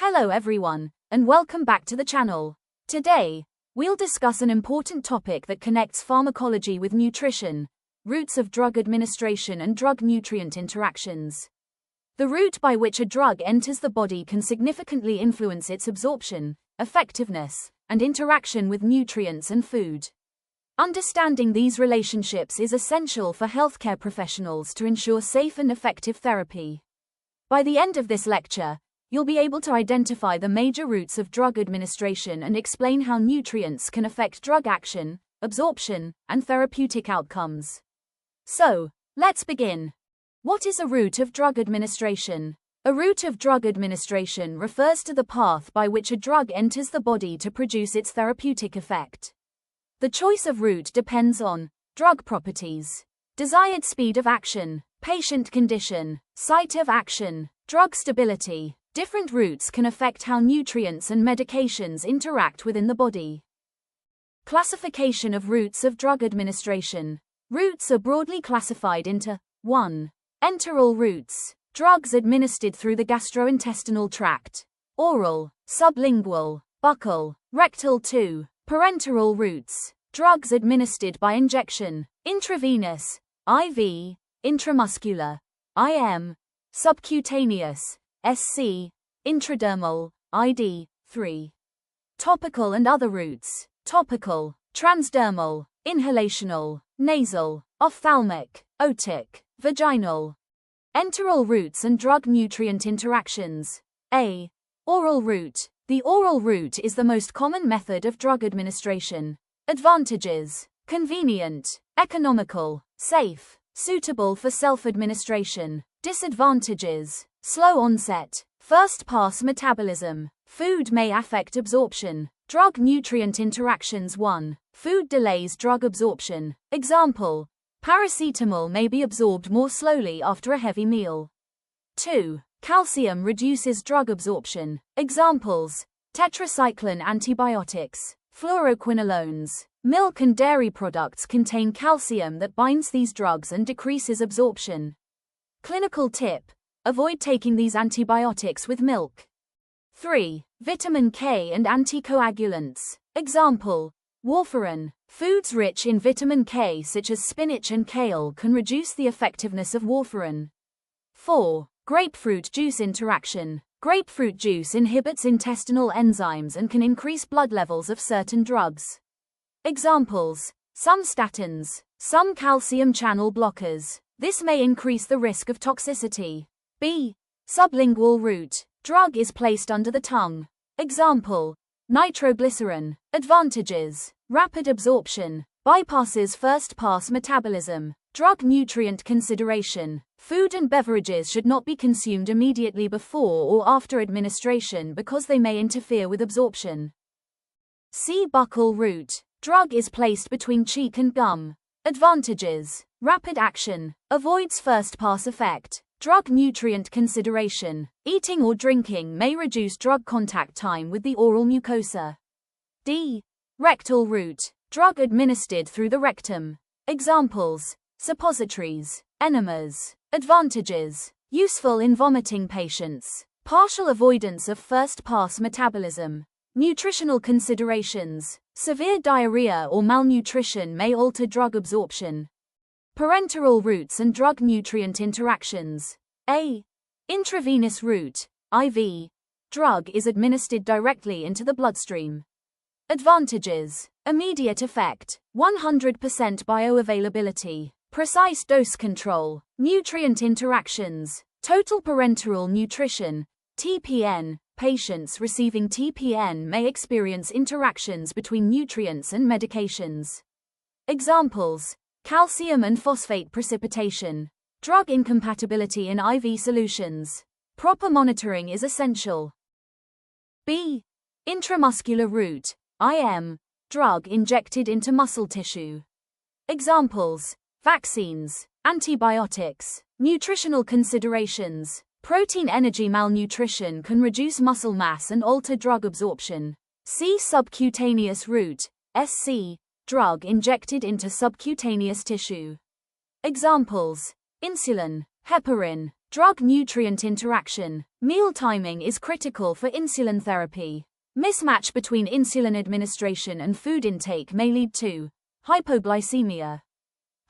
Hello everyone, and welcome back to the channel. Today, we'll discuss an important topic that connects pharmacology with nutrition: routes of drug administration and drug-nutrient interactions. The route by which a drug enters the body can significantly influence its absorption, effectiveness, and interaction with nutrients and food. Understanding these relationships is essential for healthcare professionals to ensure safe and effective therapy. By the end of this lecture, you'll be able to identify the major routes of drug administration and explain how nutrients can affect drug action, absorption, and therapeutic outcomes. So, let's begin. What is a route of drug administration? A route of drug administration refers to the path by which a drug enters the body to produce its therapeutic effect. The choice of route depends on drug properties, desired speed of action, patient condition, site of action, drug stability. Different routes can affect how nutrients and medications interact within the body. Classification of routes of drug administration. Routes are broadly classified into 1. Enteral routes, drugs administered through the gastrointestinal tract. Oral, sublingual, buccal, rectal. 2. Parenteral routes, drugs administered by injection, intravenous, IV, intramuscular, IM, subcutaneous, SC, intradermal, ID. 3. Topical and other routes: topical, transdermal, inhalational, nasal, ophthalmic, otic, vaginal. Enteral routes and drug-nutrient interactions. A. Oral route. The oral route is the most common method of drug administration. Advantages: convenient, economical, safe, suitable for self-administration. Disadvantages: slow onset, first-pass metabolism. Food may affect absorption. Drug-nutrient interactions. 1. Food delays drug absorption. Example: paracetamol may be absorbed more slowly after a heavy meal. 2. Calcium reduces drug absorption. Examples: tetracycline antibiotics, fluoroquinolones. Milk and dairy products contain calcium that binds these drugs and decreases absorption. Clinical tip: avoid taking these antibiotics with milk. 3. Vitamin K and anticoagulants. Example: warfarin. Foods rich in vitamin K such as spinach and kale can reduce the effectiveness of warfarin. 4. Grapefruit juice interaction. Grapefruit juice inhibits intestinal enzymes and can increase blood levels of certain drugs. Examples: some statins, some calcium channel blockers. This may increase the risk of toxicity. B. Sublingual route. Drug is placed under the tongue. Example: nitroglycerin. Advantages: rapid absorption, bypasses first-pass metabolism. Drug-nutrient consideration. Food and beverages should not be consumed immediately before or after administration because they may interfere with absorption. C. Buccal route. Drug is placed between cheek and gum. Advantages: rapid action, avoids first-pass effect. Drug-nutrient consideration. Eating or drinking may reduce drug contact time with the oral mucosa. D. Rectal route. Drug administered through the rectum. Examples: suppositories, enemas. Advantages: useful in vomiting patients. Partial avoidance of first-pass metabolism. Nutritional considerations. Severe diarrhea or malnutrition may alter drug absorption. Parenteral routes and drug-nutrient interactions. A. Intravenous route, IV. Drug is administered directly into the bloodstream. Advantages: immediate effect, 100% bioavailability, precise dose control. Nutrient interactions. Total parenteral nutrition, TPN. Patients receiving TPN may experience interactions between nutrients and medications. Examples: calcium and phosphate precipitation. Drug incompatibility in IV solutions. Proper monitoring is essential. B. Intramuscular route, IM. Drug injected into muscle tissue. Examples: vaccines, antibiotics. Nutritional considerations. Protein energy malnutrition can reduce muscle mass and alter drug absorption. C. Subcutaneous route, SC. Drug injected into subcutaneous tissue. Examples: insulin, heparin. Drug-nutrient interaction. Meal timing is critical for insulin therapy. Mismatch between insulin administration and food intake may lead to hypoglycemia.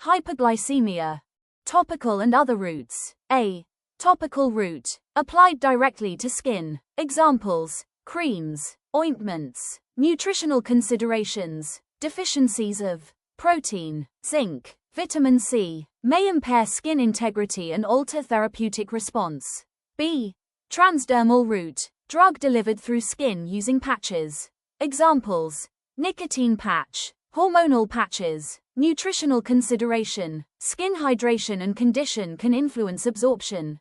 Hyperglycemia. Topical and other routes. A. Topical route. Applied directly to skin. Examples: creams, ointments. Nutritional considerations. Deficiencies of protein, zinc, vitamin C may impair skin integrity and alter therapeutic response. B. Transdermal route. Drug delivered through skin using patches. Examples: nicotine patch, hormonal patches. Nutritional consideration. Skin hydration and condition can influence absorption.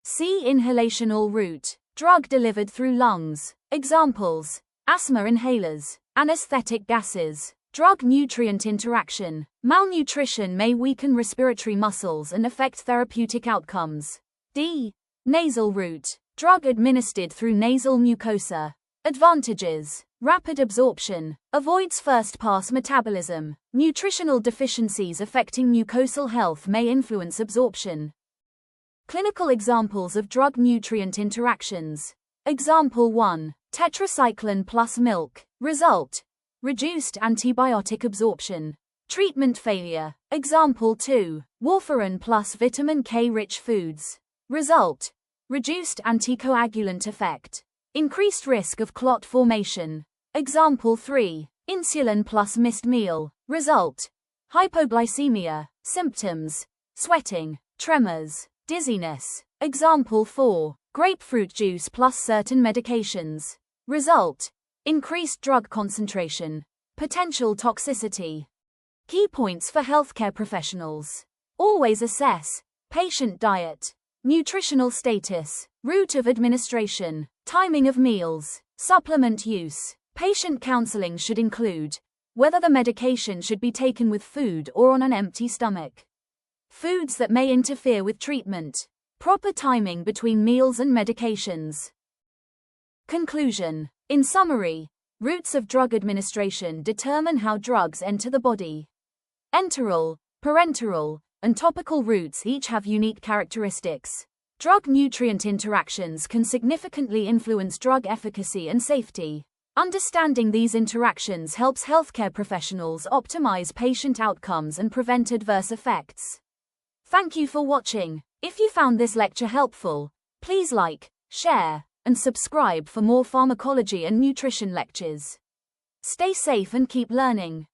C. Inhalational route. Drug delivered through lungs. Examples: asthma inhalers, anesthetic gases. Drug-nutrient interaction. Malnutrition may weaken respiratory muscles and affect therapeutic outcomes. D. Nasal route. Drug administered through nasal mucosa. Advantages: rapid absorption, avoids first-pass metabolism. Nutritional deficiencies affecting mucosal health may influence absorption. Clinical examples of drug-nutrient interactions. Example 1. Tetracycline plus milk. Result: reduced antibiotic absorption. Treatment failure. Example 2. Warfarin plus vitamin K-rich foods. Result: reduced anticoagulant effect. Increased risk of clot formation. Example 3. Insulin plus missed meal. Result: hypoglycemia. Symptoms: sweating, tremors, dizziness. Example 4. Grapefruit juice plus certain medications. Result: increased drug concentration. Potential toxicity. Key points for healthcare professionals. Always assess patient diet, nutritional status, route of administration, timing of meals, supplement use. Patient counseling should include whether the medication should be taken with food or on an empty stomach. Foods that may interfere with treatment. Proper timing between meals and medications. Conclusion. In summary, routes of drug administration determine how drugs enter the body. Enteral, parenteral, and topical routes each have unique characteristics. Drug-nutrient interactions can significantly influence drug efficacy and safety. Understanding these interactions helps healthcare professionals optimize patient outcomes and prevent adverse effects. Thank you for watching. If you found this lecture helpful, please like, share, and subscribe for more pharmacology and nutrition lectures. Stay safe and keep learning.